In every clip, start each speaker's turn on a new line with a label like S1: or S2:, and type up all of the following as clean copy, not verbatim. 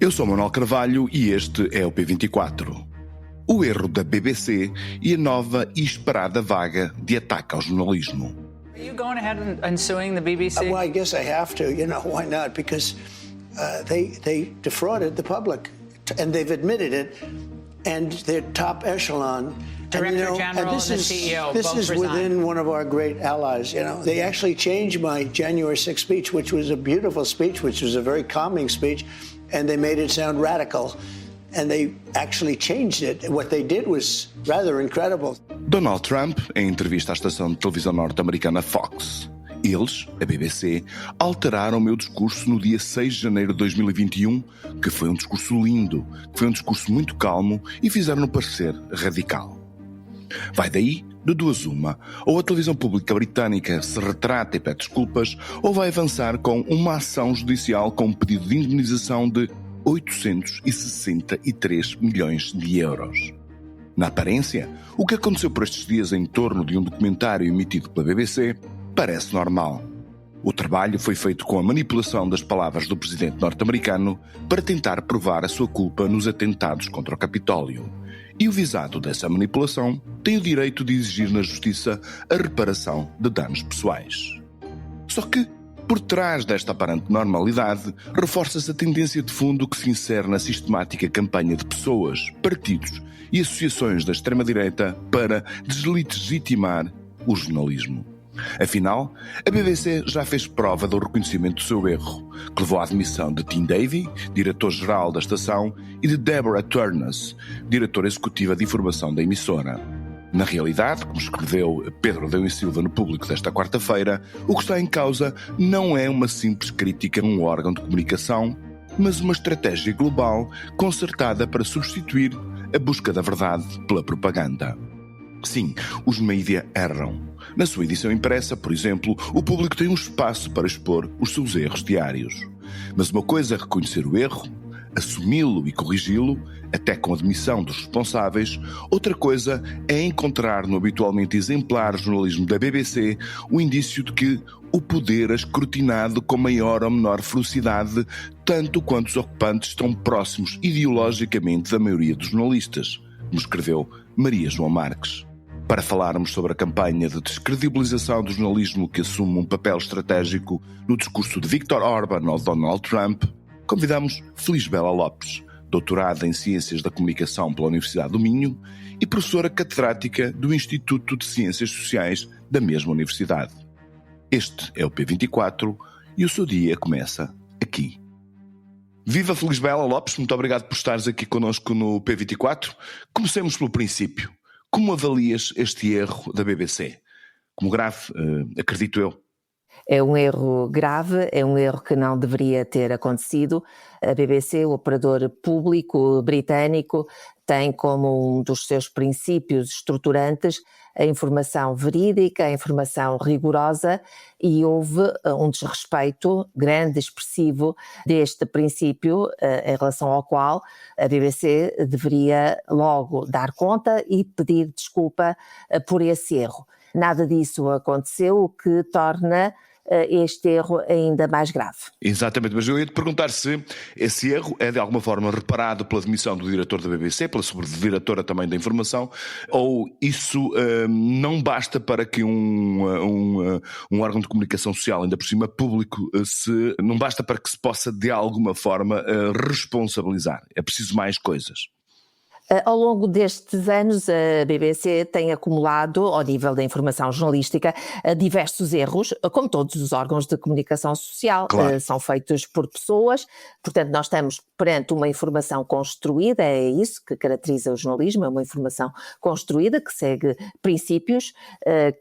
S1: Eu sou Manuel Carvalho e este é o P24. O erro da BBC e a nova e esperada vaga de ataque ao jornalismo.
S2: Are you going ahead and suing the BBC?
S3: Well, I guess I have to. Why not? Because they defrauded the public, and they've admitted it, and their top echelon.
S2: Director General and the CEO
S3: This
S2: both
S3: is
S2: resigned.
S3: within one of our great allies. They actually changed my January 6th speech, which was a beautiful speech, which was a very calming speech, and they made it sound radical. And they actually changed it. What they did was rather incredible.
S1: Donald Trump, em entrevista à estação de televisão norte-americana Fox. Eles, a BBC, alteraram o meu discurso no dia 6 de janeiro de 2021, que foi um discurso lindo, que foi um discurso muito calmo e fizeram-no parecer radical. Vai daí, de duas uma, ou a televisão pública britânica se retrata e pede desculpas, ou vai avançar com uma ação judicial com um pedido de indemnização de 863 milhões de euros. Na aparência, o que aconteceu por estes dias em torno de um documentário emitido pela BBC parece normal. O trabalho foi feito com a manipulação das palavras do presidente norte-americano para tentar provar a sua culpa nos atentados contra o Capitólio. E o visado dessa manipulação tem o direito de exigir na justiça a reparação de danos pessoais. Só que, por trás desta aparente normalidade, reforça-se a tendência de fundo que se insere na sistemática campanha de pessoas, partidos e associações da extrema-direita para deslegitimar o jornalismo. Afinal, a BBC já fez prova do reconhecimento do seu erro, que levou à admissão de Tim Davie, diretor-geral da estação, e de Deborah Turnus, diretora executiva de informação da emissora. Na realidade, como escreveu Pedro Adão e Silva no Público desta quarta-feira, o que está em causa não é uma simples crítica a um órgão de comunicação, mas uma estratégia global concertada para substituir a busca da verdade pela propaganda. Sim, os mídia erram. Na sua edição impressa, por exemplo, o Público tem um espaço para expor os seus erros diários. Mas uma coisa é reconhecer o erro, assumi-lo e corrigi-lo, até com a admissão dos responsáveis. Outra coisa é encontrar no habitualmente exemplar jornalismo da BBC o indício de que o poder é escrutinado com maior ou menor ferocidade, tanto quanto os ocupantes estão próximos ideologicamente da maioria dos jornalistas, como escreveu Maria João Marques. Para falarmos sobre a campanha de descredibilização do jornalismo que assume um papel estratégico no discurso de Viktor Orbán ou Donald Trump, convidamos Felisbela Lopes, doutorada em Ciências da Comunicação pela Universidade do Minho e professora catedrática do Instituto de Ciências Sociais da mesma universidade. Este é o P24 e o seu dia começa aqui. Viva Felisbela Lopes, muito obrigado por estares aqui connosco no P24. Comecemos pelo princípio. Como avalias este erro da BBC? Como grave, acredito eu.
S4: É um erro grave, é um erro que não deveria ter acontecido. A BBC, o operador público britânico, tem como um dos seus princípios estruturantes a informação verídica, a informação rigorosa, e houve um desrespeito grande, expressivo deste princípio, em relação ao qual a BBC deveria logo dar conta e pedir desculpa por esse erro. Nada disso aconteceu, o que torna este erro ainda mais grave.
S1: Exatamente, mas eu ia te perguntar se esse erro é de alguma forma reparado pela demissão do diretor da BBC, pela sobrediretora também da informação, ou isso não basta para que um órgão de comunicação social, ainda por cima público, não basta para que se possa de alguma forma responsabilizar? É preciso mais coisas.
S4: Ao longo destes anos, a BBC tem acumulado, ao nível da informação jornalística, diversos erros, como todos os órgãos de comunicação social.
S1: Claro.
S4: São feitos por pessoas, portanto nós estamos perante uma informação construída, é isso que caracteriza o jornalismo, é uma informação construída que segue princípios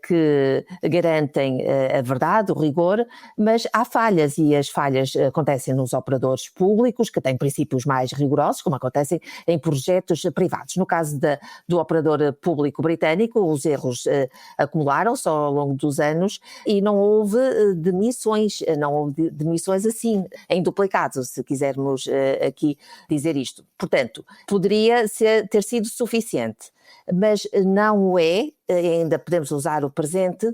S4: que garantem a verdade, o rigor, mas há falhas, e as falhas acontecem nos operadores públicos, que têm princípios mais rigorosos, como acontecem em projetos privados. No caso do operador público britânico, os erros acumularam-se ao longo dos anos e não houve demissões assim, em duplicado, se quisermos aqui dizer isto. Portanto, poderia ter sido suficiente, mas não é, ainda podemos usar o presente,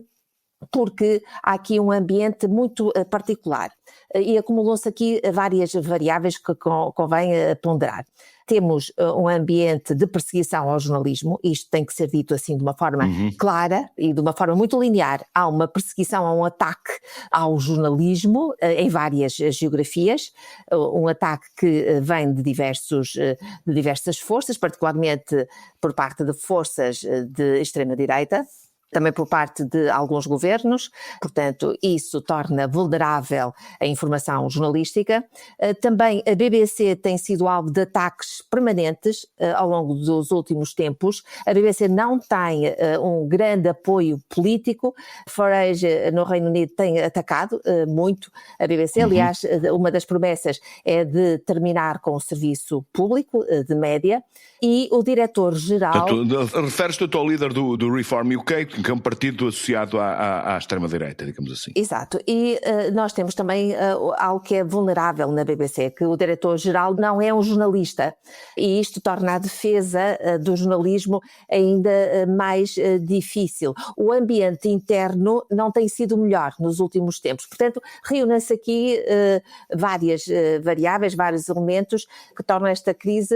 S4: porque há aqui um ambiente muito particular e acumulam-se aqui várias variáveis que convém ponderar. Temos um ambiente de perseguição ao jornalismo, isto tem que ser dito assim de uma forma clara e de uma forma muito linear. Há uma perseguição, há um ataque ao jornalismo em várias geografias, um ataque que vem de diversas forças, particularmente por parte de forças de extrema-direita, também por parte de alguns governos, portanto isso torna vulnerável a informação jornalística. Também a BBC tem sido alvo de ataques permanentes ao longo dos últimos tempos. A BBC não tem um grande apoio político. Farage no Reino Unido tem atacado muito a BBC, aliás uma das promessas é de terminar com o serviço público de média, e o diretor-geral...
S1: Referes-te ao líder do Reform UK, que é um partido associado à extrema-direita, digamos assim.
S4: Exato, e nós temos também algo que é vulnerável na BBC, que o diretor-geral não é um jornalista, e isto torna a defesa do jornalismo ainda mais difícil. O ambiente interno não tem sido melhor nos últimos tempos, portanto reúnem-se aqui várias variáveis, vários elementos que tornam esta crise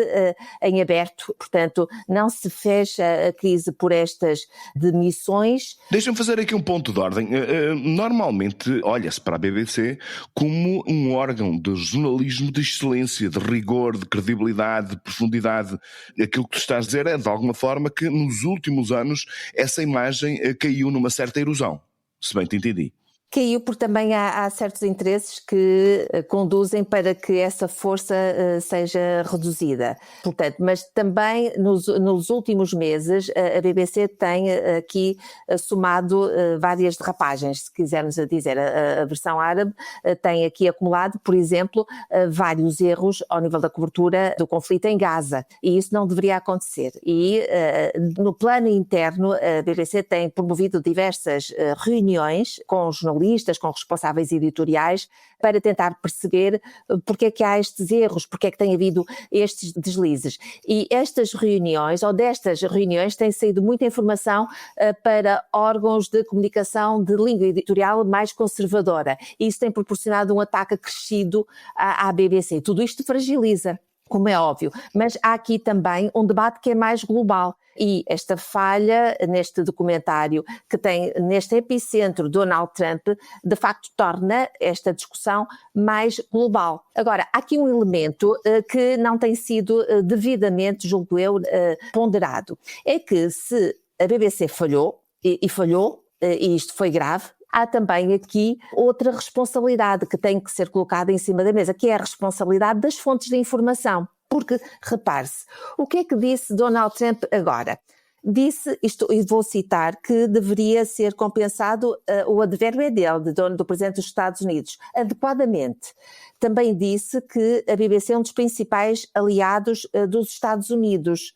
S4: em aberto. Portanto, não se fecha a crise por estas demissões.
S1: Deixa-me fazer aqui um ponto de ordem. Normalmente olha-se para a BBC como um órgão de jornalismo de excelência, de rigor, de credibilidade, de profundidade. Aquilo que tu estás a dizer é, de alguma forma, que nos últimos anos essa imagem caiu numa certa erosão, se bem te entendi.
S4: Caiu porque também há certos interesses que conduzem para que essa força seja reduzida. Portanto, mas também nos últimos meses a BBC tem aqui somado várias derrapagens, se quisermos dizer. A versão árabe tem aqui acumulado, por exemplo, vários erros ao nível da cobertura do conflito em Gaza, e isso não deveria acontecer. E no plano interno a BBC tem promovido diversas reuniões com jornalistas, com responsáveis editoriais, para tentar perceber porque é que há estes erros, porque é que tem havido estes deslizes. E estas reuniões, ou destas reuniões, tem saído muita informação para órgãos de comunicação de língua editorial mais conservadora. E isso tem proporcionado um ataque acrescido à BBC. Tudo isto fragiliza, como é óbvio, mas há aqui também um debate que é mais global. E esta falha neste documentário, que tem neste epicentro Donald Trump, de facto torna esta discussão mais global. Agora, há aqui um elemento que não tem sido devidamente, julgo eu, ponderado. É que se a BBC falhou, e isto foi grave, há também aqui outra responsabilidade que tem que ser colocada em cima da mesa, que é a responsabilidade das fontes de informação. Porque, repare-se, o que é que disse Donald Trump agora? Disse, isto, e vou citar, que deveria ser compensado o advérbio é dele, do Presidente dos Estados Unidos, adequadamente. Também disse que a BBC é um dos principais aliados dos Estados Unidos.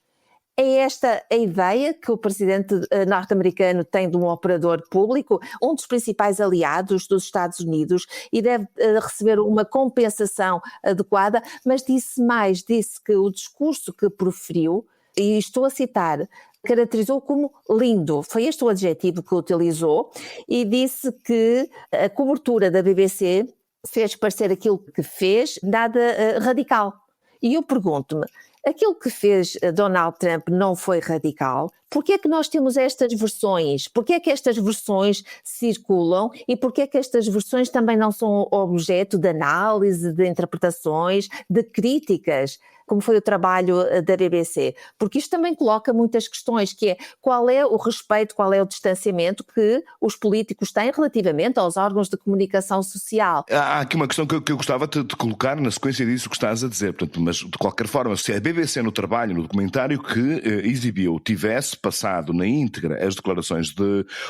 S4: É esta a ideia que o presidente norte-americano tem de um operador público, um dos principais aliados dos Estados Unidos, e deve receber uma compensação adequada, mas disse que o discurso que proferiu, e estou a citar, caracterizou como lindo, foi este o adjetivo que utilizou, e disse que a cobertura da BBC fez parecer aquilo que fez nada radical. E eu pergunto-me, aquilo que fez Donald Trump não foi radical? Porquê é que nós temos estas versões? Porquê é que estas versões circulam e porquê é que estas versões também não são objeto de análise, de interpretações, de críticas, como foi o trabalho da BBC? Porque isto também coloca muitas questões, que é qual é o respeito, qual é o distanciamento que os políticos têm relativamente aos órgãos de comunicação social.
S1: Há aqui uma questão que eu gostava de colocar na sequência disso que estás a dizer, portanto, mas de qualquer forma, se a BBC no trabalho, no documentário que exibiu, tivesse passado na íntegra as declarações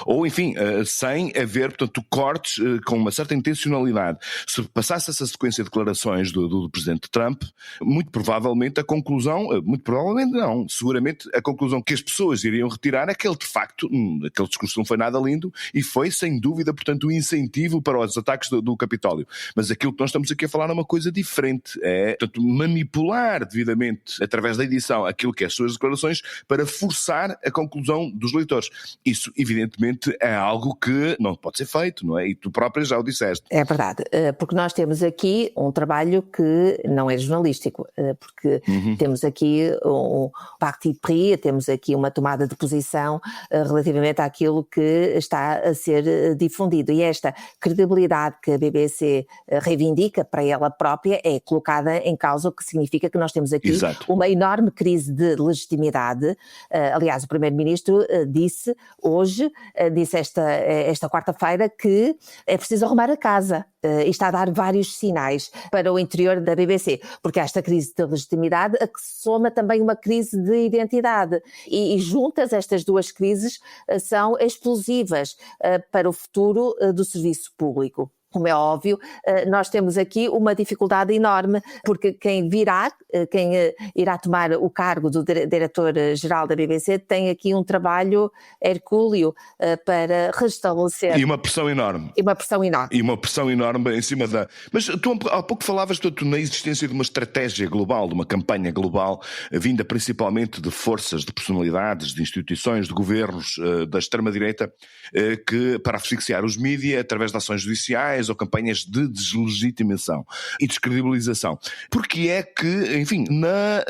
S1: ou enfim, sem haver, portanto, cortes com uma certa intencionalidade, se passasse essa sequência de declarações do presidente Trump, muito provavelmente provavelmente a conclusão, muito provavelmente não, seguramente a conclusão que as pessoas iriam retirar é que ele de facto, aquele discurso não foi nada lindo e foi sem dúvida, portanto, um incentivo para os ataques do Capitólio. Mas aquilo que nós estamos aqui a falar é uma coisa diferente, é, portanto, manipular devidamente, através da edição, aquilo que é as suas declarações para forçar a conclusão dos leitores. Isso, evidentemente, é algo que não pode ser feito, não é? E tu própria já o disseste.
S4: É verdade, porque nós temos aqui um trabalho que não é jornalístico, porque temos aqui um parti pris, temos aqui uma tomada de posição relativamente àquilo que está a ser difundido. E esta credibilidade que a BBC reivindica para ela própria é colocada em causa, o que significa que nós temos aqui uma enorme crise de legitimidade. Aliás, o Primeiro-Ministro disse hoje, disse esta quarta-feira, que é preciso arrumar a casa. E está a dar vários sinais para o interior da BBC, porque há esta crise de legitimidade a que se soma também uma crise de identidade e juntas estas duas crises são explosivas para o futuro do serviço público. Como é óbvio, nós temos aqui uma dificuldade enorme, porque quem irá tomar o cargo do diretor-geral da BBC tem aqui um trabalho hercúleo para restabelecer.
S1: E uma pressão enorme.
S4: E uma pressão
S1: enorme em cima da... Mas tu há pouco falavas na existência de uma estratégia global, de uma campanha global, vinda principalmente de forças, de personalidades, de instituições, de governos da extrema-direita, que para asfixiar os mídia através de ações judiciais ou campanhas de deslegitimação e descredibilização. Porque é que, enfim, na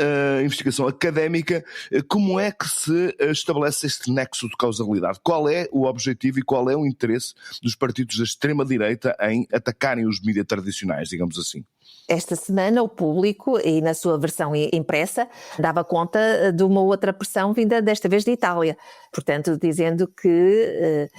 S1: investigação académica, como é que se estabelece este nexo de causalidade? Qual é o objetivo e qual é o interesse dos partidos da extrema-direita em atacarem os mídias tradicionais, digamos assim?
S4: Esta semana o Público, e na sua versão impressa, dava conta de uma outra pressão vinda desta vez de Itália. Portanto, dizendo que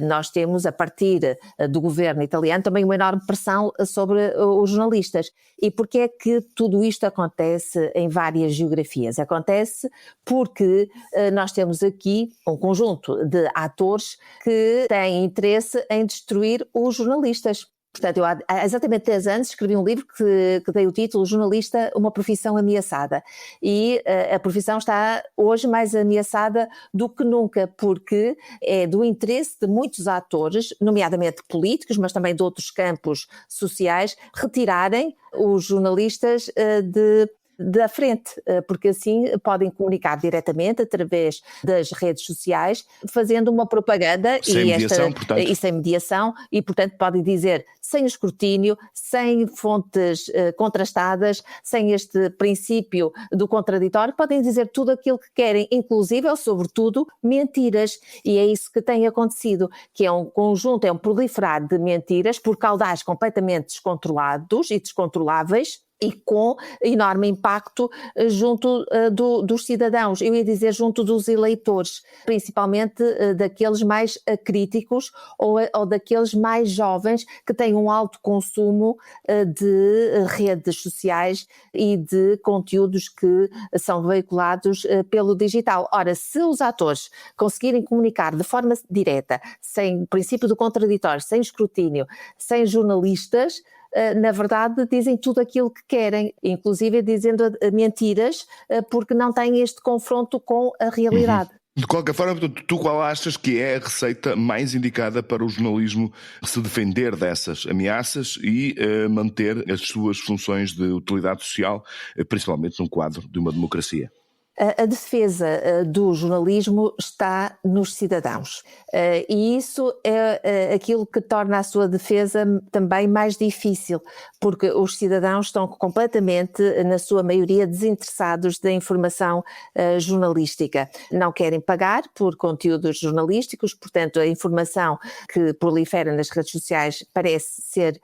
S4: nós temos, a partir do governo italiano, também uma enorme pressão sobre os jornalistas. E porquê é que tudo isto acontece em várias geografias? Acontece porque nós temos aqui um conjunto de atores que têm interesse em destruir os jornalistas. Portanto, eu há exatamente 10 anos escrevi um livro que dei o título Jornalista, uma profissão ameaçada. E a profissão está hoje mais ameaçada do que nunca, porque é do interesse de muitos atores, nomeadamente políticos, mas também de outros campos sociais, retirarem os jornalistas da frente, porque assim podem comunicar diretamente através das redes sociais, fazendo uma propaganda e sem mediação, e portanto podem dizer sem escrutínio, sem fontes contrastadas, sem este princípio do contraditório, podem dizer tudo aquilo que querem, inclusive, ou sobretudo, mentiras, e é isso que tem acontecido, que é um conjunto, é um proliferar de mentiras por caudais completamente descontrolados e descontroláveis, e com enorme impacto junto dos cidadãos, eu ia dizer junto dos eleitores, principalmente daqueles mais críticos ou daqueles mais jovens que têm um alto consumo de redes sociais e de conteúdos que são veiculados pelo digital. Ora, se os atores conseguirem comunicar de forma direta, sem princípio do contraditório, sem escrutínio, sem jornalistas, na verdade dizem tudo aquilo que querem, inclusive dizendo mentiras, porque não têm este confronto com a realidade.
S1: De qualquer forma, tu qual achas que é a receita mais indicada para o jornalismo se defender dessas ameaças e manter as suas funções de utilidade social, principalmente num quadro de uma democracia?
S4: A defesa do jornalismo está nos cidadãos e isso é aquilo que torna a sua defesa também mais difícil, porque os cidadãos estão completamente, na sua maioria, desinteressados da informação jornalística. Não querem pagar por conteúdos jornalísticos, portanto a informação que prolifera nas redes sociais parece ser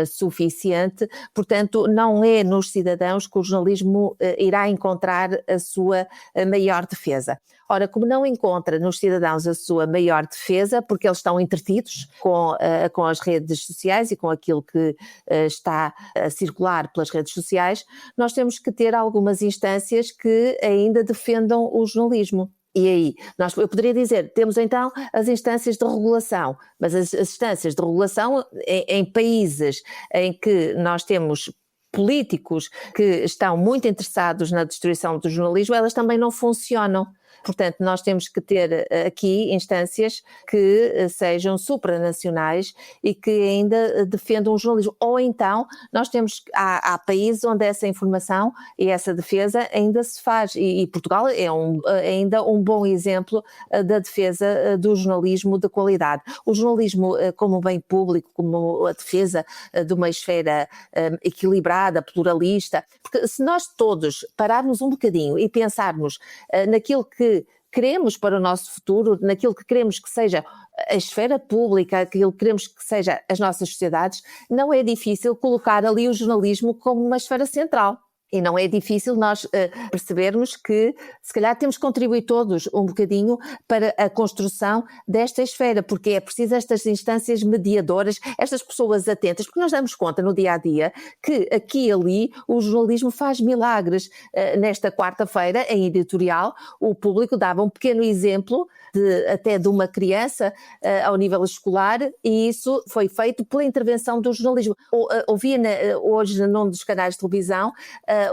S4: suficiente, portanto não é nos cidadãos que o jornalismo irá encontrar a sua maior defesa. Ora, como não encontra nos cidadãos a sua maior defesa, porque eles estão entretidos com as redes sociais e com aquilo que está a circular pelas redes sociais, nós temos que ter algumas instâncias que ainda defendam o jornalismo. E aí, eu poderia dizer, temos então as instâncias de regulação, mas as instâncias de regulação em países em que nós temos políticos que estão muito interessados na destruição do jornalismo, elas também não funcionam. Portanto, nós temos que ter aqui instâncias que sejam supranacionais e que ainda defendam o jornalismo. Ou então, há países onde essa informação e essa defesa ainda se faz. E Portugal é ainda um bom exemplo da defesa do jornalismo de qualidade. O jornalismo como bem público, como a defesa de uma esfera equilibrada, pluralista. Porque se nós todos pararmos um bocadinho e pensarmos naquilo que queremos para o nosso futuro, naquilo que queremos que seja a esfera pública, aquilo que queremos que seja as nossas sociedades, não é difícil colocar ali o jornalismo como uma esfera central. E não é difícil nós percebermos que, se calhar, temos que contribuir todos um bocadinho para a construção desta esfera, porque é preciso estas instâncias mediadoras, estas pessoas atentas, porque nós damos conta no dia-a-dia que aqui e ali o jornalismo faz milagres. Nesta quarta-feira, em editorial, o Público dava um pequeno exemplo até de uma criança ao nível escolar, e isso foi feito pela intervenção do jornalismo. Ouvia hoje num dos canais de televisão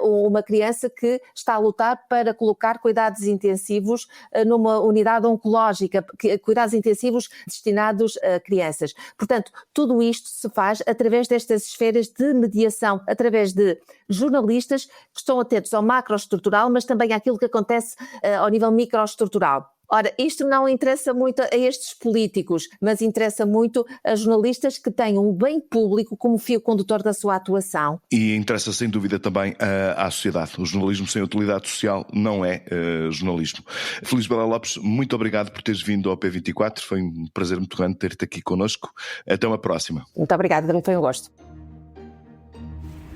S4: uma criança que está a lutar para colocar cuidados intensivos numa unidade oncológica, cuidados intensivos destinados a crianças. Portanto, tudo isto se faz através destas esferas de mediação, através de jornalistas que estão atentos ao macroestrutural, mas também àquilo que acontece ao nível microestrutural. Ora, isto não interessa muito a estes políticos, mas interessa muito a jornalistas que tenham um bem público como fio condutor da sua atuação.
S1: E interessa sem dúvida também à sociedade. O jornalismo sem utilidade social não é jornalismo. Feliz Bela Lopes, muito obrigado por teres vindo ao P24. Foi um prazer muito grande ter-te aqui connosco. Até uma próxima.
S4: Muito obrigada, também foi um gosto.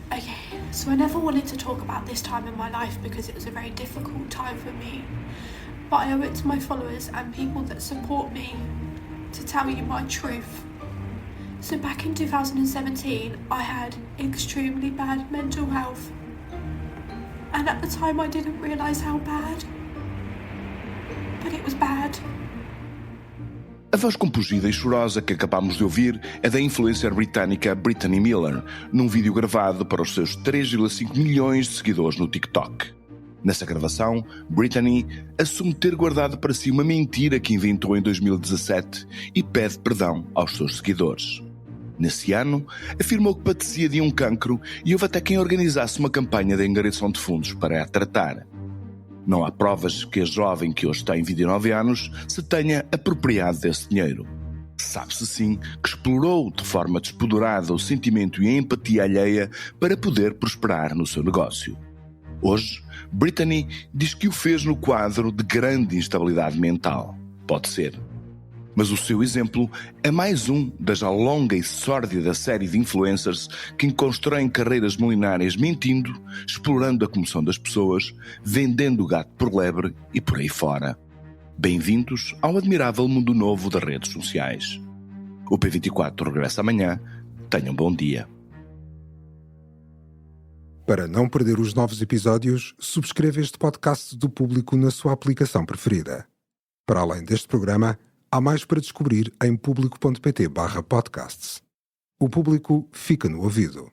S5: Okay, so I never wanted to talk about this time in my life because it was a very difficult time for me. But I owe it to my followers and people that support me to tell you my truth. So back in 2017, I had extremely bad mental health. And at the time I didn't realise how bad. But it was bad.
S1: A voz compungida e chorosa que acabamos de ouvir é da influencer britânica Brittany Miller, num vídeo gravado para os seus 3,5 milhões de seguidores no TikTok. Nessa gravação, Brittany assume ter guardado para si uma mentira que inventou em 2017 e pede perdão aos seus seguidores. Nesse ano, afirmou que padecia de um cancro e houve até quem organizasse uma campanha de angariação de fundos para a tratar. Não há provas que a jovem, que hoje tem 29 anos, se tenha apropriado desse dinheiro. Sabe-se sim que explorou de forma despoderada o sentimento e a empatia alheia para poder prosperar no seu negócio. Hoje, Brittany diz que o fez no quadro de grande instabilidade mental. Pode ser. Mas o seu exemplo é mais um da já longa e sórdida série de influencers que constroem carreiras milionárias mentindo, explorando a comoção das pessoas, vendendo o gato por lebre e por aí fora. Bem-vindos ao admirável mundo novo das redes sociais. O P24 regressa amanhã. Tenham um bom dia.
S6: Para não perder os novos episódios, subscreva este podcast do Público na sua aplicação preferida. Para além deste programa, há mais para descobrir em público.pt/podcasts. O Público fica no ouvido.